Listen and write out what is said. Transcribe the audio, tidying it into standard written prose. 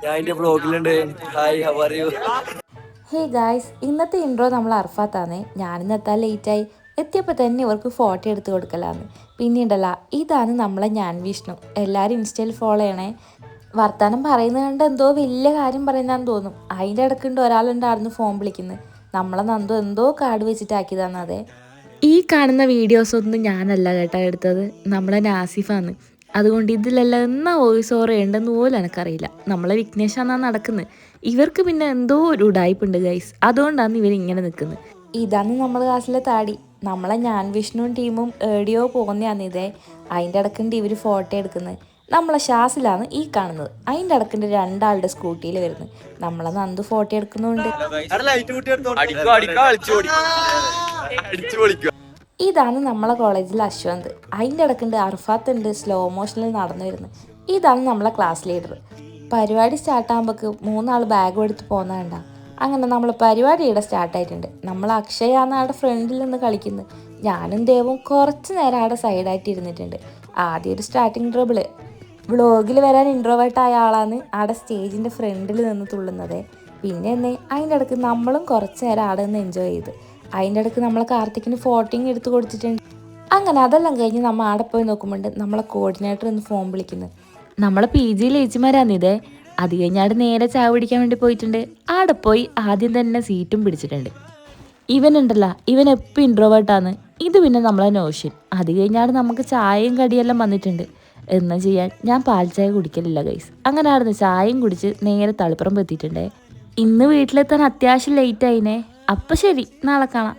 ഞാൻ എന്റെ ബ്ലോഗിലുണ്ട്. Hi, how are you? Hey guys, ഇന്നത്തെ ഇൻട്രോ നമ്മൾ അർഫാത്താന്നേ. ഞാനിന്ന് എത്താൻ ലേറ്റായി. എത്തിയപ്പോൾ തന്നെ ഇവർക്ക് ഫോട്ടോ എടുത്ത് കൊടുക്കലാന്ന്. പിന്നീടല്ല, ഇതാണ് നമ്മളെ ഞാൻ വിഷ്ണു. എല്ലാവരും ഇൻസ്റ്റയിൽ ഫോളോ ചെയ്യണേ. വർത്താനം പറയുന്നത് കണ്ട് എന്തോ വലിയ കാര്യം പറയുന്നതാന്ന് തോന്നും. അതിൻ്റെ ഇടയ്ക്കുണ്ട് ഒരാളുണ്ടായിരുന്നു ഫോൺ വിളിക്കുന്നത്. നമ്മളെ നന്ദു എന്തോ കാർഡ് വെച്ചിട്ടാക്കിയതാന്ന്. അതെ, ഈ കാണുന്ന വീഡിയോസൊന്നും ഞാനല്ല കേട്ടോ എടുത്തത്, നമ്മളെ നാസിഫാന്ന്. അതുകൊണ്ട് ഇതിലെല്ലാം എന്നാ വോയിസ് ഓവർ ചെയ്യേണ്ടെന്ന് പോലും എനിക്കറിയില്ല. നമ്മളെ വിഘ്നേഷാന്നാണ് നടക്കുന്നത്. ഇവർക്ക് പിന്നെ എന്തോ ഒരു ഉടായ്പുണ്ട് ഗൈസ്, അതുകൊണ്ടാണ് ഇവരിങ്ങനെ നിൽക്കുന്നത്. ഇതാണ് നമ്മുടെ ക്ലാസ്സിലെ താടി. നമ്മളെ ഞാൻ വിഷ്ണുവും ടീമും ഏടിയോ പോകുന്നതാണ് ഇതേ. അതിൻ്റെ ഇടയ്ക്കുണ്ട് ഇവർ ഫോട്ടോ എടുക്കുന്നത്. നമ്മളെ ഷാസിലാണ് ഈ കാണുന്നത്. അതിൻ്റെ ഇടയ്ക്കുണ്ട് രണ്ടാളുടെ സ്കൂട്ടിയിൽ വരുന്നത്. നമ്മളെ നന്ദു ഫോട്ടോ എടുക്കുന്നുണ്ട്. ഇതാണ് നമ്മളെ കോളേജിലെ അശ്വന്ത്. അതിൻ്റെ ഇടയ്ക്കുണ്ട് അർഫാത്ത് ഉണ്ട് സ്ലോ മോഷനിൽ നടന്നു വരുന്നത്. ഇതാണ് നമ്മളെ ക്ലാസ് ലീഡർ. പരിപാടി സ്റ്റാർട്ടാകുമ്പോൾക്ക് മൂന്നാൾ ബാഗും എടുത്ത് പോകുന്നതണ്ട. അങ്ങനെ നമ്മൾ പരിപാടി ഇവിടെ സ്റ്റാർട്ടായിട്ടുണ്ട്. നമ്മൾ അക്ഷയാണ് അവിടെ ഫ്രണ്ടിൽ നിന്ന് കളിക്കുന്നത്. ഞാനും ദേവും കുറച്ച് നേരം അവിടെ സൈഡായിട്ട് ഇരുന്നിട്ടുണ്ട്. ആദ്യം ഒരു സ്റ്റാർട്ടിങ് ട്രബിള്. വ്ളോഗിൽ വരാൻ ഇൻട്രോവേർട്ടായ ആളാണ് അവിടെ സ്റ്റേജിൻ്റെ ഫ്രണ്ടിൽ നിന്ന് തുള്ളുന്നത്. പിന്നെ എന്നെ അതിൻ്റെ ഇടയ്ക്ക് നമ്മളും കുറച്ച് നേരം അവിടെ നിന്ന് എൻജോയ് ചെയ്ത്. അതിൻ്റെ ഇടയ്ക്ക് നമ്മൾ കാർത്തിക്കിന് ഫോട്ടോയും എടുത്ത് കൊടുത്തിട്ടുണ്ട്. അങ്ങനെ അതെല്ലാം കഴിഞ്ഞ് നമ്മൾ അവിടെ പോയി നോക്കുമ്പോണ്ട് നമ്മളെ കോർഡിനേറ്റർ ഒന്ന് ഫോൺ വിളിക്കുന്നത്. നമ്മളെ പി ജി ലേച്ചിമാരാന്നിതേ. അത് കഴിഞ്ഞാട് നേരെ ചായ പിടിക്കാൻ വേണ്ടി പോയിട്ടുണ്ട്. അവിടെ പോയി ആദ്യം തന്നെ സീറ്റും പിടിച്ചിട്ടുണ്ട്. ഇവനുണ്ടല്ല, ഇവൻ എപ്പോൾ ഇൻട്രോവേർട്ടാണ്. ഇത് പിന്നെ നമ്മളെ നോഷൻ. അത് കഴിഞ്ഞാട് നമുക്ക് ചായയും കടിയെല്ലാം വന്നിട്ടുണ്ട്. എന്നാ ചെയ്യാൻ, ഞാൻ പാൽ ചായ കുടിക്കലില്ല ഗൈസ്. അങ്ങനെ ആയിരുന്നു ചായയും കുടിച്ച് നേരെ തളിപ്പുറം എത്തിയിട്ടുണ്ടേ. ഇന്ന് വീട്ടിലെത്താൻ അത്യാവശ്യം ലേറ്റ് ആയിനെ. അപ്പം ശരി, നാളെ കാണാം.